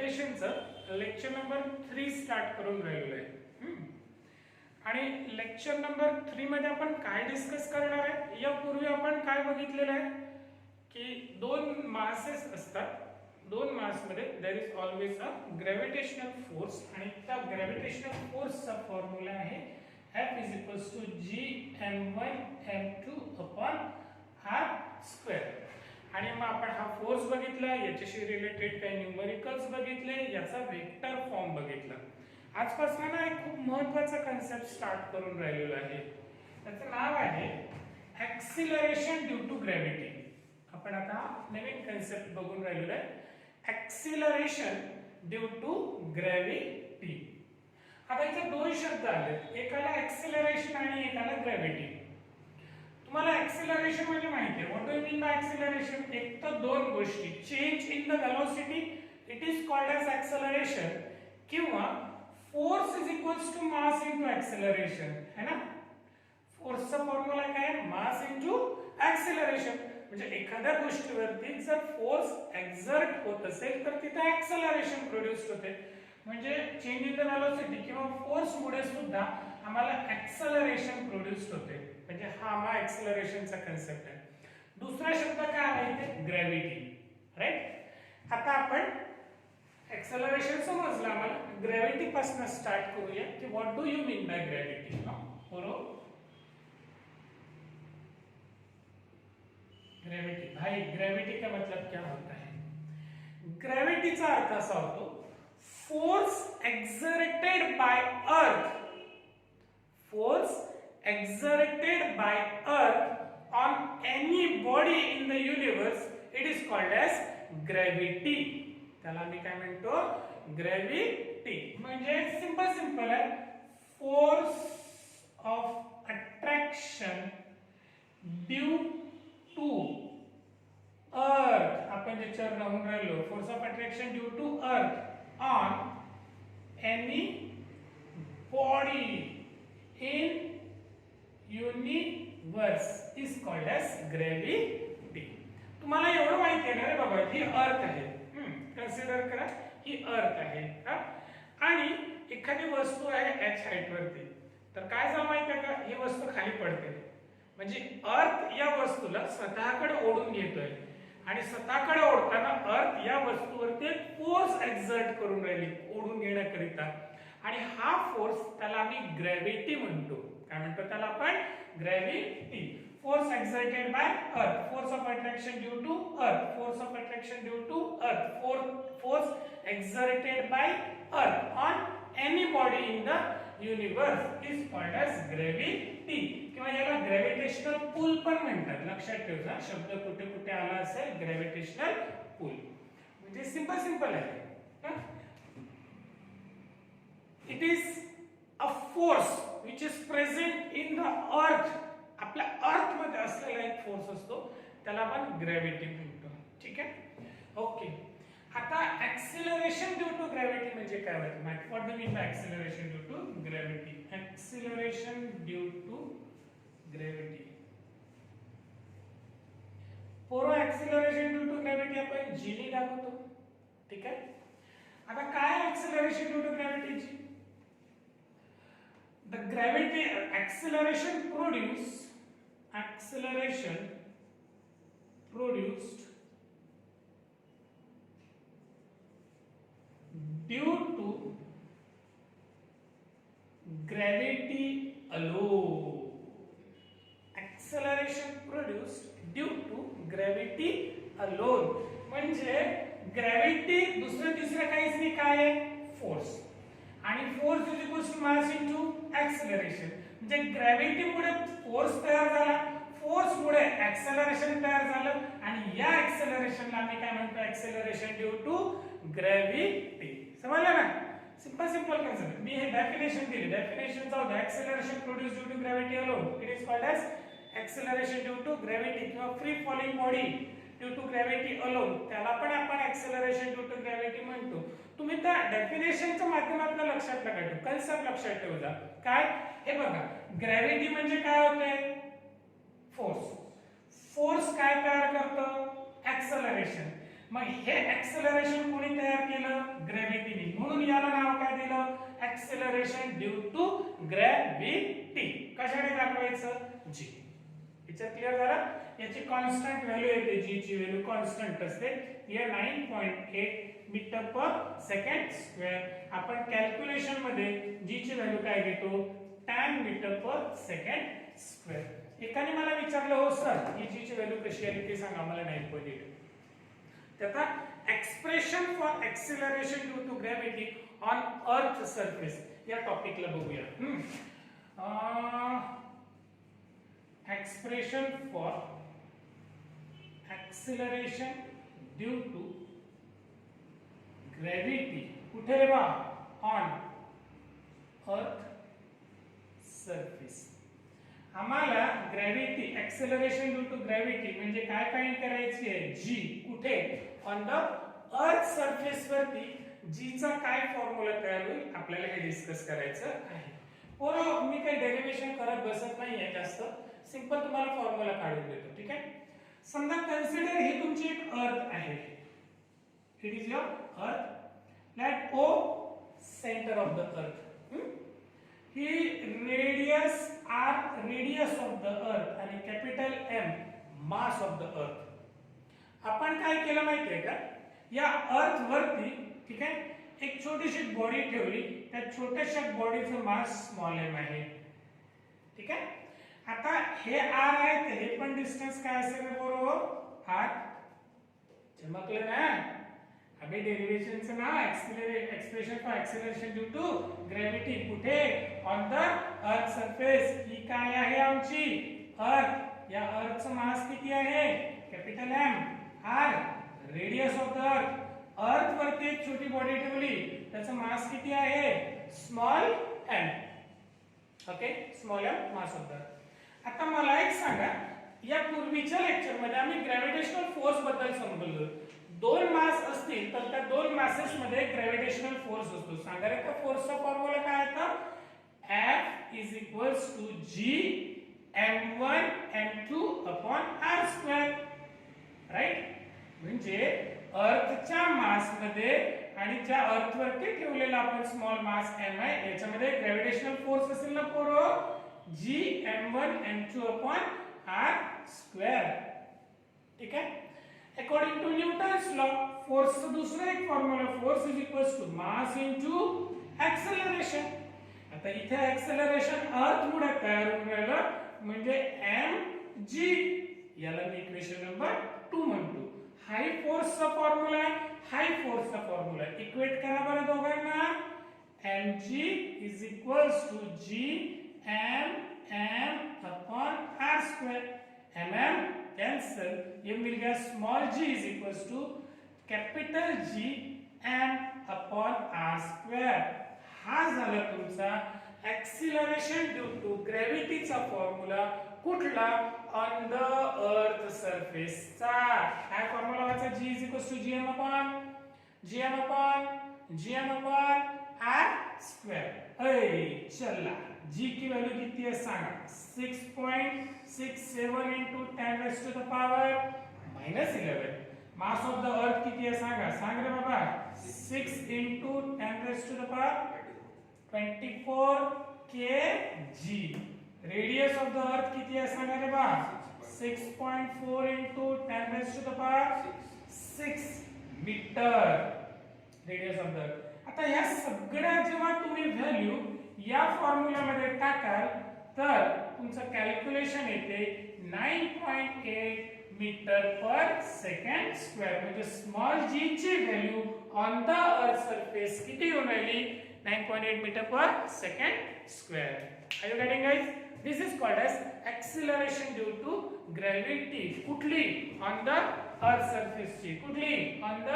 एज्युकेशनचं lecture number 3 start करून राहिलेलो आहे. आणि लेक्चर नंबर 3 मध्ये आपण काय डिस्कस करणार आहे? यापूर्वी आपण काय बघितलेलं आहे की दोन मासेस असतात. दोन मासमध्ये there is always a gravitational force आणि त्या ग्रॅव्हिटेशनल फोर्सचा फॉर्म्युला आहे F is equals to gm1 m2 upon r square. आणि मग आपण हा फोर्स बघितला, याच्याशी रिलेटेड काही न्यूमरिकल्स बघितले, याचा वेक्टर फॉर्म बघितला. आजपासून ना एक खूप महत्त्वाचा कन्सेप्ट स्टार्ट करून राहिलेला आहे. त्याचं नाव आहे ऍक्सिलरेशन ड्यू टू ग्रॅव्हिटी. आपण आता नवीन कन्सेप्ट बघून राहिलेलो आहे, ऍक्सिलरेशन ड्यू टू ग्रॅव्हिटी. आता इथे दोन शब्द आले, एकाला ऍक्सिलरेशन आणि एकाला ग्रॅव्हिटी. तुम्हाला ऍक्सिलरेशन म्हणजे माहिती आहे, what do you mean by acceleration? एक तर दोन गोष्टी, change in the velocity, it is called as acceleration, किंवा force is equals to mass into acceleration, है ना? फोर्सचा फॉर्म्युला काय आहे? Mass into acceleration. म्हणजे एखाद्या गोष्टीवरती जर फोर्स एक्झर्ट होत असेल तर तिथे ऍक्सिलरेशन प्रोड्यूस होते. म्हणजे चेंज इन द वेलोसिटी किंवा फोर्स मुळे सुद्धा आम्हाला ऍक्सेलरेशन प्रोड्यूस होते. म्हणजे हा ऍक्सेलरेशनचा कन्सेप्ट आहे. दुसरा शब्द काय आहे इथे? Gravity, right? आता आपण ऍक्सेलरेशन समजलं, आम्हाला ग्रॅव्हिटी पासून स्टार्ट करूया की what do you mean by gravity. बरोबर, ग्रेविटी. भाई ग्रेविटी का मतलब क्या होता है? ग्रेविटीचा अर्थ असा होतो force exerted by earth, force exerted by earth on any body in the universe, it is called as gravity. त्याला मी काय म्हणतो? ग्रेविटी. म्हणजे सिंपल आहे, force of attraction due to earth. आपण ज्याच्यावर राहून राहिलो, force of attraction due to earth on any body in universe is called as gravity. तुम्हाला एवढं माहिती आहे ना रे बाबा, ही अर्थ आहे, कन्सिडर करा ही अर्थ आहे. आणि एखादी वस्तू आहे h हाईट वरती, तर काय झालं माहिती आहे का? ही वस्तू खाली पडते. म्हणजे अर्थ या वस्तूला स्वतःकडे ओढून घेतोय आणि स्वतःकडे ओढताना अर्थ या वस्तूवरती फोर्स एक्झर्ट करून राहिली ओढून घेण्याकरिता. आणि हा फोर्स त्याला आम्ही ग्रॅव्हिटी म्हणतो. काय म्हणतो त्याला आपण? Gravity. Force exerted by earth, force of attraction due to earth, force of attraction due to earth, force exerted by earth on any body in the universe is called as gravity. किंवा याला gravitational पुल पण म्हणतात. लक्षात ठेवा, शब्द कुठे कुठे आला असेल, ग्रॅव्हिटेशनल पुल. म्हणजे सिंपल आहे. It is a force which is present in the earth. आपल्या अर्थ मध्ये असलेला एक फोर्स असतो, त्याला आपण ग्रॅव्हिटी म्हणतो. ठीक आहे, ओके. आता ऍक्सिलरेशन ड्यू टू ग्रॅव्हिटी म्हणजे काय होतं? What do mean by acceleration due to gravity? Acceleration due to gravity, पोरो ऍक्सिलरेशन ड्यू टू ग्रॅव्हिटी आपण जी ने दाखवतो. ठीक आहे. आता काय ऍक्सिलरेशन ड्यू टू ग्रॅव्हिटीची? The gravity acceleration produced due to gravity alone. Acceleration produced due to gravity alone. म्हणजे ग्रॅव्हिटी दुसरं तिसरं काहीच नाही, काय आहे? फोर्स. आणि force is equals to mass into acceleration. म्हणजे ग्रॅव्हिटी मुळे फोर्स तयार झाला, फोर्स मुळे ऍक्सेलरेशन तयार झालं, आणि या ऍक्सेलरेशनला आम्ही काय म्हणतो? Acceleration due to gravity. समजलं ना? Simple concept. मी हे डेफिनेशन दिली. Definition of acceleration produce due to gravity alone, it is called as acceleration due to gravity किंवा free falling body due to gravity alone, त्याला पण आपण ऍक्सेलरेशन ड्यू टू ग्रॅव्हिटी म्हणतो. तुम्ही त्या डेफिनेशनच्या माध्यमातून लक्षात नका ठेवू, कन्सेप्ट लक्षात ठेवू. काय? हे बघा, ग्रॅव्हिटी म्हणजे काय होते? फोर्स. फोर्स काय तयार करतं? ऍक्सेलरेशन. मग हे एक्सेलरेशन कोणी तयार केलं? ग्रॅव्हिटीने. म्हणून याला नाव काय दिलं? Acceleration due to gravity. कशाने दाखवायचं? g. पिक्चर क्लिअर झाला? याची कॉन्स्टंट व्हॅल्यू येते, g ची व्हॅल्यू कॉन्स्टंट असते. हे 9.8 मीटर पर सेकंड स्क्वेअर. आपण कॅल्क्युलेशन मध्ये g ची व्हॅल्यू काय घेतो? 10 मीटर पर सेकंड स्क्वेअर. एकाने मला विचारलं, हो सर ही g ची व्हॅल्यू कशी आली ते सांगा मला. 9.8. त्याचा expression for acceleration due to gravity on earth surface या टॉपिकला बघूया. Expression for acceleration due to gravity कुठे रे बा? On earth surface. आम्हाला gravity acceleration due to gravity म्हणजे काय फाइंड करायची आहे? g. कुठे? ऑन द अर्थ सरफेस वरती g चा काय फॉर्म्युला तयार होईल आपल्याला हे डिस्कस करायचं आहे. पोरं मी काही डेरिव्हेशन करत बसत नाहीये जास्त, सिंपल तुम्हाला फॉर्म्युला काढून देतो. ठीक आहे? समजा कन्सिडर ही तुमची एक अर्थ आहे. It is your earth. Let O centre of the earth. ही radius r radius of the earth आणि capital M mass of the earth. आपण काय केलं माहितीये का? या अर्थ वरती, ठीक आहे, एक छोटीशी बॉडी ठेवली. त्या छोट्याशा बॉडीचं मास स्मॉल m आहे. ठीक आहे? आता हे r आहे तर हे पण डिस्टन्स काय असेल बरोबर? r. चमकलं ना? अबे डेरिव्हेशनचं नाव expression for acceleration due to gravity. कुठे? On the earth surface. ही काय आहे आमची अर्थ. या अर्थचं मास किती आहे? Capital M. r radius of the earth. Earth वरती एक छोटी बॉडी ठेवली, त्याचं मास किती आहे? Small m. Okay, small m mass of the earth. आता मला एक सांगा, या पूर्वीच्या लेक्चर मध्ये आम्ही ग्रॅव्हिटेशनल फोर्स बद्दल समजलो. दोन मास असतील तर त्या दोन मासेस मध्ये ग्रॅव्हिटेशनल फोर्स असतो. सांगा रे त्या फोर्सचा फॉर्म्युला काय आहे? F is equals to G m1 m2 upon r square. Right? म्हणजे अर्थच्या मास मध्ये आणि ज्या अर्थ वरती ठेवलेला आपण स्मॉल मास m आहे याच्यामध्ये ग्रॅव्हिटेशनल फोर्स असेल ना पोरो? G m1 m2 upon r square. ठीक आहे? According to Newton's law, force चा दुसरा एक formula, force is equals to mass into acceleration. आता इथे acceleration अर्थ मुळे तयार होऊन राहिलं म्हणजे mg. याला मी इक्वेशन नंबर 2 म्हणतो. हाई फोर्स चा फॉर्म्युला आहे, हाई फोर्स चा फॉर्म्युला. इक्वेट करा बरं दोघांना. mg is equals to g m upon r square. mm cancel. ये mill Gaya small g is equals to capital G m upon r square. हा झाला तुमचा एक्सिलरेशन ड्यू टू ग्रॅव्हिटीचा फॉर्म्युला. कुठला? On the earth surface चा. काय formula वाचा? g is equals to gm upon r square. अय चला, g की वैल्यू किती है सांगा? 6.67 into 10 raised to the power -11. Mass of the अर्थ किती है सांगा? सांग रे बाबा. 6 into 10 raised to the power 24 kg. Radius of the अर्थ किती है सांगा रे बा? 6.4 into 10 raised to the power 6 meter radius of the earth. आता या सगळ्या जेव्हा तुम्ही व्हॅल्यू या फॉर्म्युला मध्ये टाकाल तर तुमचं कॅल्क्युलेशन येते 9.8 मीटर पर सेकंड स्क्वेअर. म्हणजे स्मॉल g ची value on the earth surface किती होऊन राहिली? 9.8 meter per second square. Are you getting guys? This is called as acceleration due to gravity. कुठली? ऑन द अर्थ सरफेस ची. कुठली? On the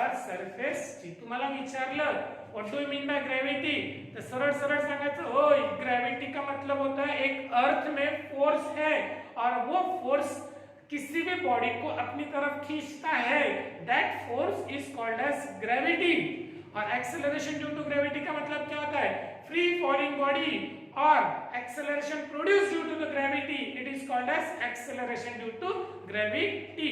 earth surface ची. तुम्हाला विचारलं what do you mean by gravity, तो सरल सरल सांगायचं हो ग्रेविटी का मतलब होता है एक अर्थ में फोर्स है और वो फोर्स किसी भी बॉडी को अपनी तरफ खींचता है, that force is called as gravity. और एक्सेलरेशन ड्यू टू ग्रेविटी का मतलब क्या होता है? फ्री फॉलिंग बॉडी और acceleration produce due to the gravity, it is called as acceleration due to gravity.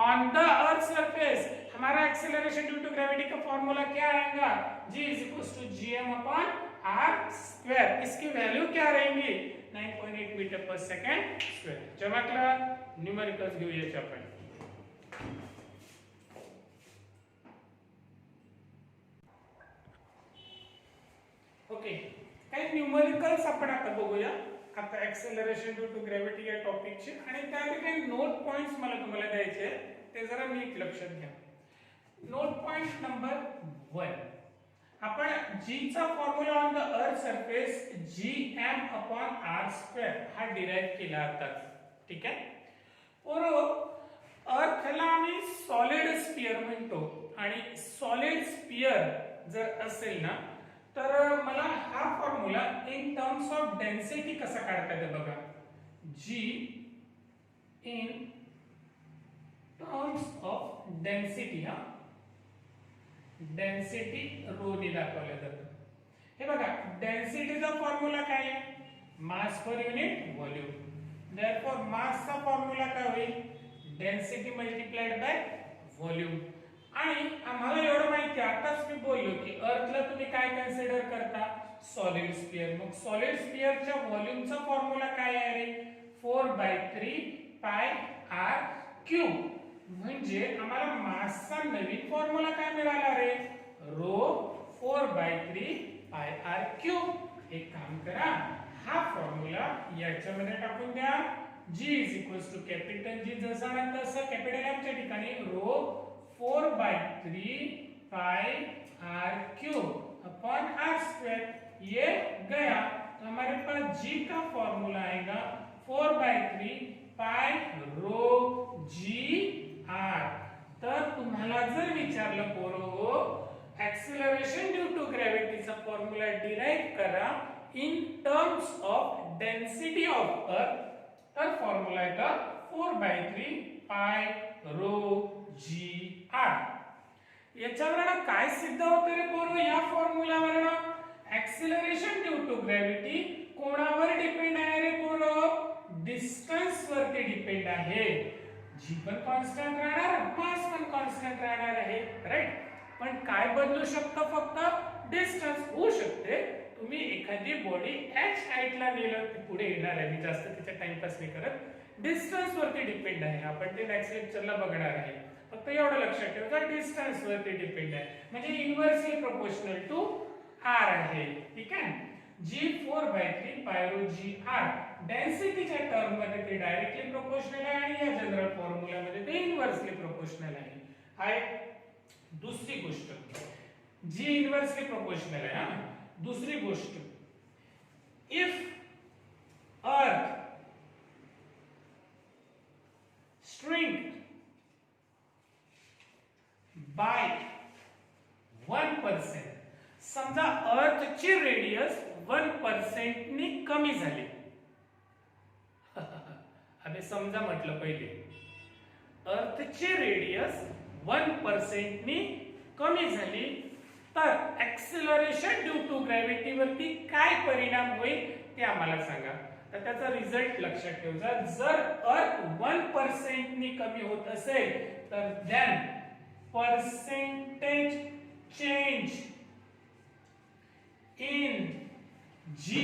On the earth surface हमारा acceleration due to gravity का formula क्या आएगा, g is equal to gm upon r square. इसकी value क्या रहेंगी, 9.8 meter per second square. चमकलं, numericals घेऊया आपण। ओके, काही न्यूमेरिकल्स आपण आता बघूया आता एक्सेलरेशन ड्यू टू ग्रेविटी या टॉपिकचे, आणि त्यामध्ये काही नोट पॉइंट्स मला तुम्हाला द्यायचे आहेत, ते जरा नीट लक्षात घ्या। नोट पॉइंट नंबर 1, आपण g चा formula on the earth surface gm upon r square हा डिराइव केला आता, ठीक आहे। और अर्थला आम्ही सॉलिड स्फियर म्हणतो, आणि सॉलिड स्फियर जर असेल ना तर मला हा formula in terms of density कसा काढता येईल बघा, g in terms of density, हा डेन्सिटी रो ने दाखवलं जातं। हे बघा, डेन्सिटीचा फॉर्म्युला काय आहे, mass per unit volume. Therefore मासचा फॉर्म्युला काय होईल, डेन्सिटी मल्टिप्लाइड बाय व्हॉल्यूम। आणि आम्हाला एवढं माहिती आहे, आताच मी बोललो की अर्थला तुम्ही काय कन्सिडर करता, सॉलिड स्फियर। मग सॉलिड स्फियरच्या व्हॉल्यूमचा फॉर्म्युला काय आहे रे, 4/3 पाय r क्यूब। म्हणजे आम्हाला मासचा नवीन फॉर्म्युला काय मिळाला रे, रो 4/3 पाय r क्यूब। एक काम करा, हा फॉर्म्युला याच्यामध्ये टाकून द्या, g is equals to capital G जसा ना तसं कॅपिटल M च्या ठिकाणी rho 4/3 pi r cube upon r square. ये गया तो हमारे पास g का फॉर्मूला आएगा 4/3 पाई रो g r। तर तुम्हाला जर विचारलं पोरो एक्सेलरेशन ड्यू टू ग्रेविटीचा फॉर्मूला डिराइव करा in terms of density of earth, तर फॉर्मूला येतो 4/3 पाई रो g r। याच्यावरून काय सिद्ध होते रे पोरो, या फॉर्म्युलावरून एक्सेलरेशन ड्यू टू ग्रेविटी कोणावर डिपेंड आहे रे पोरो, डिस्टन्स वरती डिपेंड आहे। जी पण कॉन्स्टंट राहणार, मास पण कॉन्स्टंट राहणार आहे, राइट। पण काय बदलू शकतं, फक्त डिस्टन्स होऊ शकते। तुम्ही एखादी बॉडी h हाईटला नेलं ती पुढे येणार आहे, मी जास्त त्याचा टाइमपास नाही करत, डिस्टन्स वरती डिपेंड आहे। आपण ते नेक्स्ट लेक्चरला बघणार आहे, फक्त एवढं लक्षात ठेवा, डिस्टन्स वरती डिपेंड आहे, म्हणजे इन्व्हर्सली प्रोपोर्शनल टू r आहे, ठीक आहे। g 4/3 पाय रो g r डेन्सिटीच्या टर्म मध्ये ते डायरेक्टली प्रोपोर्शनल आहे, आणि या जनरल फॉर्म्युला मध्ये ते इन्व्हर्सली प्रोपोर्शनल आहे। हाय, दुसरी गोष्ट, g इन्व्हर्सली प्रोपोर्शनल आहे, हा। दूसरी गोष्ट, इफ अर्थ shrink by 1%, समजा अर्थची रेडियस 1% नी कमी झाली, अबे समजा म्हटलं पहिले, अर्थची रेडियस 1% नी कमी झाली तर एक्सेलरेशन ड्यू टू ग्रेविटी वरती काय परिणाम होईल ते आम्हाला सांगा। तर त्याचा रिझल्ट लक्षात ठेवा, जर अर्थ 1% नी कमी होत असेल तर then percentage change in g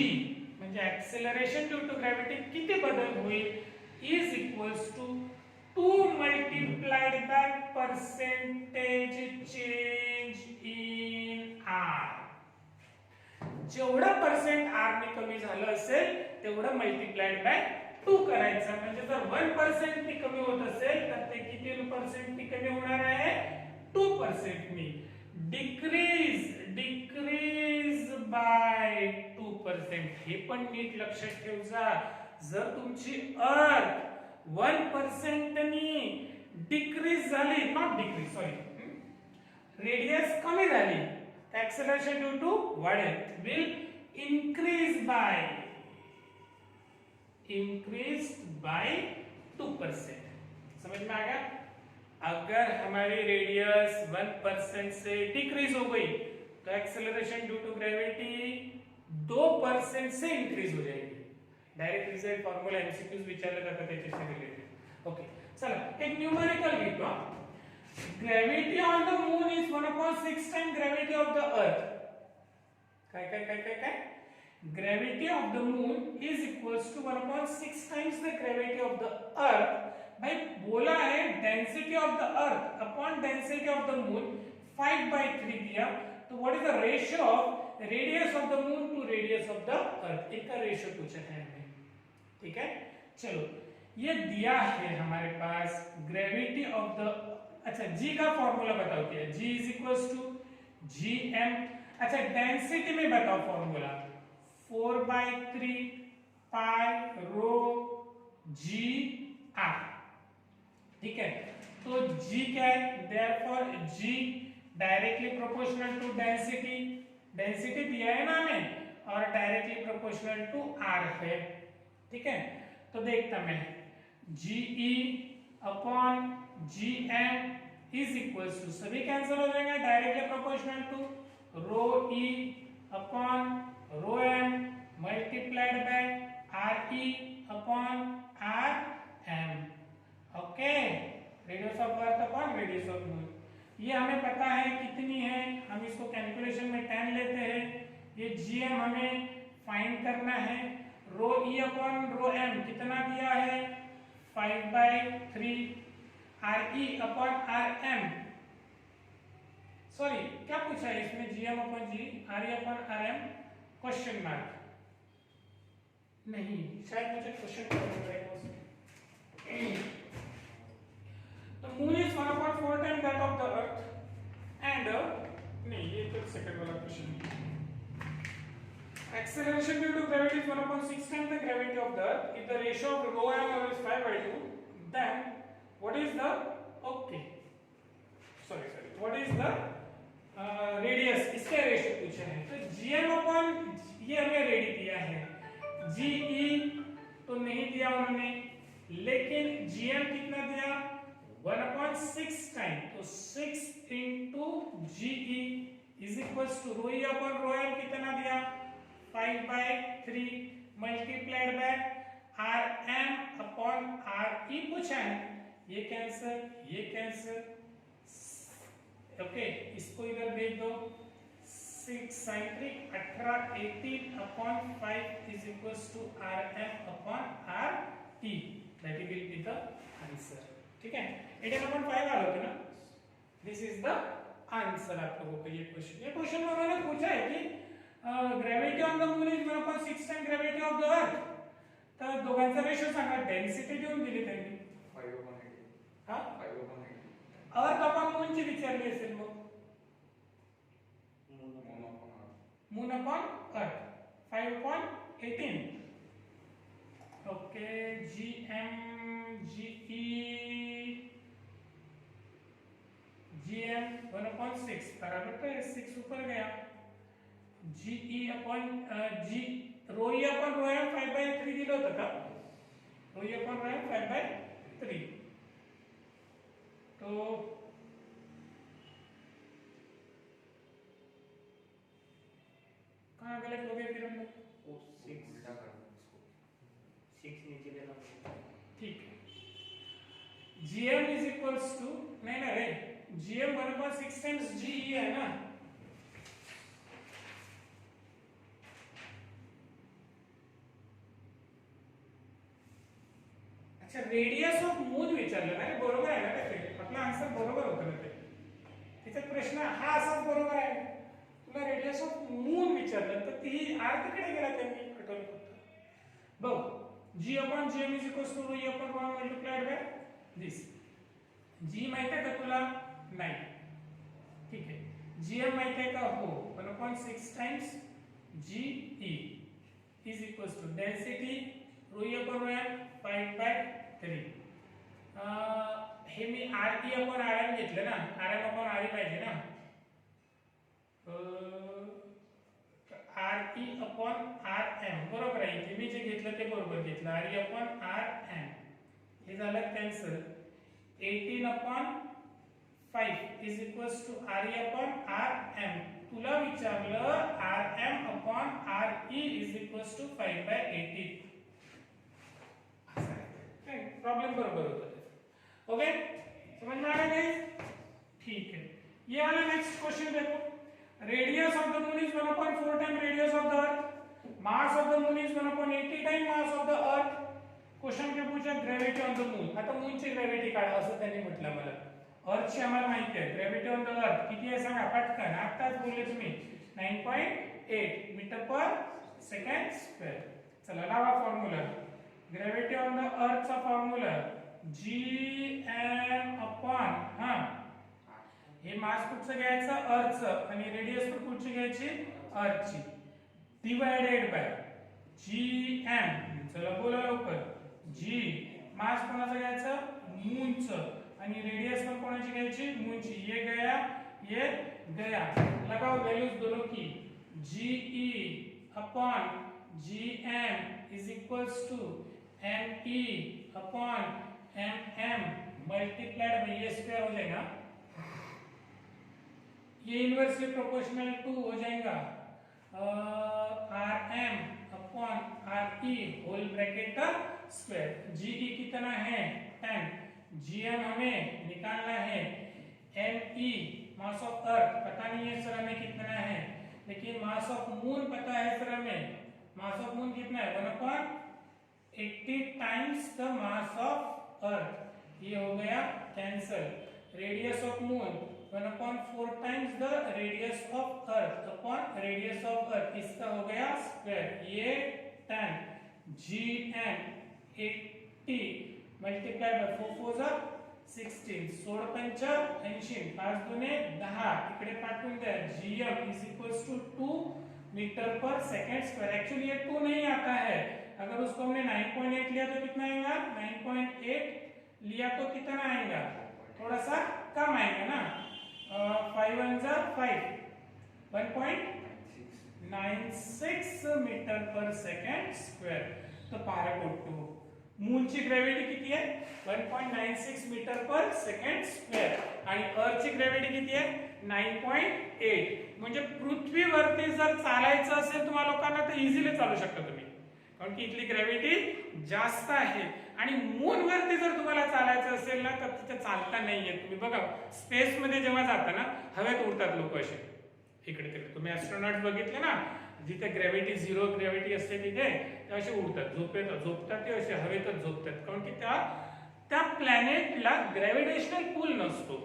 म्हणजे एक्सेलरेशन ड्यू टू ग्रेविटी किती बदल होईल, is equals to 2 multiplied by percentage change in r। जेवढं परसेंट r ने कमी झालं असेल तेवढं मल्टिप्लाइड बाय 2 करायचं, म्हणजे जर 1% नी कमी होत असेल तर ते किती परसेंट नी कमी होणार आहे, 2% नी। डिक्रीज बाय 2%, हे पण नीट लक्षात ठेवा, जर तुमची अर्थ 1% नी डिक्रीज झाली, नॉट डिक्रीज सॉरी, रेडियस कमी झाली, एक्सेलरेशन ड्यू टू वाढेल, विल increased by 2%। समझ में आ गया? अगर हमारी रेडियस 1% से डिक्रीज हो गई तो एक्सेलरेशन ड्यू टू ग्रेविटी 2% से इंक्रीज हो जाएगी। डायरेक्ट रिजल्ट फॉर्म्युला एमसीक्यूज विचारले जातात त्याच्याशी रिलेटेड। ओके, चला एक न्यूमेरिकल घेतो। gravity on the moon is 1/6 times gravity of the earth. काय gravity of the moon is equals to 1/6 times the gravity of the earth. भाई बोला है density of the earth upon density of the moon 5/3 दिया, तो what is the ratio of radius of the moon to radius of the earth, इसका ratio पूछा है हमें. ठीक है, चलो ये दिया है हमारे पास ग्रेविटी ऑफ द. अच्छा g का फॉर्मूला बताओ क्या है. g is equals to gm. अच्छा डेंसिटी में बताओ formula 4/3 pi rho g r. ठीक है, तो g क्या है, therefore g directly proportional to density. Density दिया है ना हमें और डायरेक्टली प्रोपोर्शनल टू r है. ठीक है, तो देखता मैं GE upon GM is equals to, सभी कैंसिल हो जाएंगे, directly proportional to rho E upon rho M multiplied by RE upon RM. Okay, radius of earth upon radius of moon. ये हमें पता है कितनी है, हम इसको कैलकुलेशन में 10 लेते हैं. ये GM हमें फाइंड करना है. Rho E upon rho M कितना दिया है 5/3. RE अपॉन RM, सॉरी क्या पूछा है इसमें, GM upon G, RE upon RM question mark नहीं, शायद मुझे क्वेश्चन करना पड़ेगा उसमें. The moon is 1/4 times that of the earth and नहीं, ये तो सेकंड वाला क्वेश्चन है. Acceleration due to gravity is 1/6 times the gravity of the earth. If the ratio of rho m is 5/2, then what is the what is the radius, इसका ratio पूछा है. तो gm upon ये हमें ready दिया है, ge तो नहीं दिया उन्होंने, लेकिन gm कितना दिया 1/6 टाइम, तो 6 into ge is equals to rho e upon rho m कितना दिया 5/3 multiplied by Rm upon Re पूछा है. ये कैंसर, ये कैंसर. ओके, इसको इधर भेज दो. 6 sin 3 18 18 upon 5 is equals to Rm upon Re. That will be the answer. ठीक है, 18/5 आ होते ना. दिस इज द आंसर आप लोगों को. ये क्वेश्चन में उन्होंने पूछा है कि gravity on the moon is 1/6 time gravity of the अर्थ. तर दोघांचा रेशो सांगा. डेन्सिटी देऊन दिली त्यांनी 5/8. हां 5/8. अर्थ अपॉन मून ची विचारली असेल मग. Moon upon earth 5/18. Okay, GM GE GM 1/6 बराबर तो 6 ऊपर गया. GE upon G rho E upon rho M 5/3 दिलं होतं का. Rho E upon rho M 5/3. तो कहाँ गलत हो गया फिर हम लोग. 6 नीचे लेना. ठीक है, GM इज इक्वल्स टू, नहीं ना रे, GM 1/6 टाइम्स GE है ना. अच्छा, रेडियस ऑफ मून विचारलं ना रे. बरोबर आहे ना ते, आपला आन्सर बरोबर होतं ना ते. त्याच्यात प्रश्न हा असाच बरोबर आहे. तुला रेडियस ऑफ मून विचारलं तर ती अर्थ कडे गेला त्यांनी कटवलं फक्त. बघ, G upon GM is equals to E upon ρ multiplied by this. G माहित आहे का तुला. नाही. ठीक आहे, GM माहित आहे का. हो, 1/6 times GE is equals to density ρ E upon ρ M 5/3. हे मी RE अपॉन RM घेतलं ना. RM अपॉन RE पाहिजे ना. RE अपॉन RM बरोबर आहे. इथे मी जे घेतलं ते बरोबर घेतलं. RE अपॉन RM हे झालं cancel. 18/5 is equals to RE upon RM. तुला विचारलं RM upon RE is equals to 5/18. Problem बरोबर होता है. ओके, समझ में आ गया गाइस. ठीक है, ये वाला नेक्स्ट क्वेश्चन देखो। Radius of the moon is 1/4 time radius of the अर्थ, मास of the moon is 1/80 time mass of the अर्थ। क्वेश्चन काय पूछा, ग्रॅव्हिटी ऑन द मून। आता मूनची ग्रॅव्हिटी काढा असं त्यांनी म्हटलं मला। अर्थची आम्हाला माहिती आहे, ग्रॅव्हिटी ऑन द अर्थ किती आहे सांगा पटकन, आताच बोलले तुम्ही 9.8 मीटर पर सेकंड स्क्वेअर। चला लावा फॉर्म्युला। ग्रॅव्हिटी ऑन द अर्थचा फॉर्म्युला gm अपॉन हे मास कुठचं घ्यायचं, अर्थचं, आणि रेडियस पण कुठची घ्यायची, अर्थची, डिवाइडेड बाय gm। चला बोला लवकर, g मास कोणाचं घ्यायचं, मूनचं, आणि रेडियस पण कोणाची घ्यायची, मूनची। ये गया ये गया, लगाओ वैल्यूज दोनों की। ge upon gm is equals to me upon mm multiplied by ये स्क्वायर हो जाएगा, ये इनवर्सली प्रोपोर्शनल टू हो जाएगा rm upon re whole bracket square. ge कितना है 10, gm हमें निकालना है, me मास ऑफ अर्थ पता नहीं है सर हमें कितना है, लेकिन मास ऑफ मून पता है सर हमें। मास ऑफ मून कितना है 1/80 times the mass of earth, ये हो गया cancel. Radius of moon 1/4 times the radius of earth upon radius of earth, इसका हो गया स्क्वायर। ये 10 gm 80 मल्टीप्लाई बाय 4 4 जा 16, 16 पंच 80, 5 दुने 10, इकडे पाठवून द्या। gm is equals to 2 meter per second square. Actually ये 2 नहीं आता है, अगर उसको हमने 9.8 लिया तो कितना आएगा, 9.8 लिया तो कितना आएगा, थोड़ा सा कम आएगा ना, 5 1 जा 5, 1.96 मीटर पर सेकंड स्क्वेअर। तो पाराकोट मूनची ग्रॅव्हिटी किती आहे 1.96 मीटर पर सेकंड स्क्वेअर, आणि अर्थची ग्रॅव्हिटी किती आहे 9.8। म्हणजे पृथ्वीवरती जर चालायचं असेल तुम्हाला लोकांना तर इझिली चालू शकता तुम्ही, कारण की इथली ग्रॅव्हिटी जास्त आहे। आणि मून वरती जर तुम्हाला चालायचं असेल ना तर तिथे चालता नाहीये। तुम्ही बघा स्पेस मध्ये जेव्हा जाता ना हवेत उडतात लोक असे इकडे तिकडे, तुम्ही ॲस्ट्रोनॉट बघितले ना, जिथे ग्रॅव्हिटी झिरो ग्रॅव्हिटी असते तिथे ते असे उडतात, झोपतात ते असे हवेतच झोपतात, कारण की त्या प्लॅनेटला ग्रॅव्हिटेशनल पूल नसतो।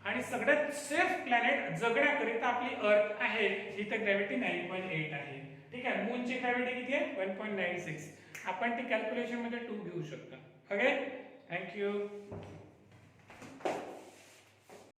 आणि सगळ्यात सेफ प्लॅनेट जगण्याकरिता आपली अर्थ आहे, जिथे ग्रॅव्हिटी 9.8 आहे। ठीक आहे, मूनची ग्रॅव्हिटी किती आहे 1.96, आपण ती कॅल्क्युलेशन मध्ये 2 घेऊ शकता। Okay, thank you.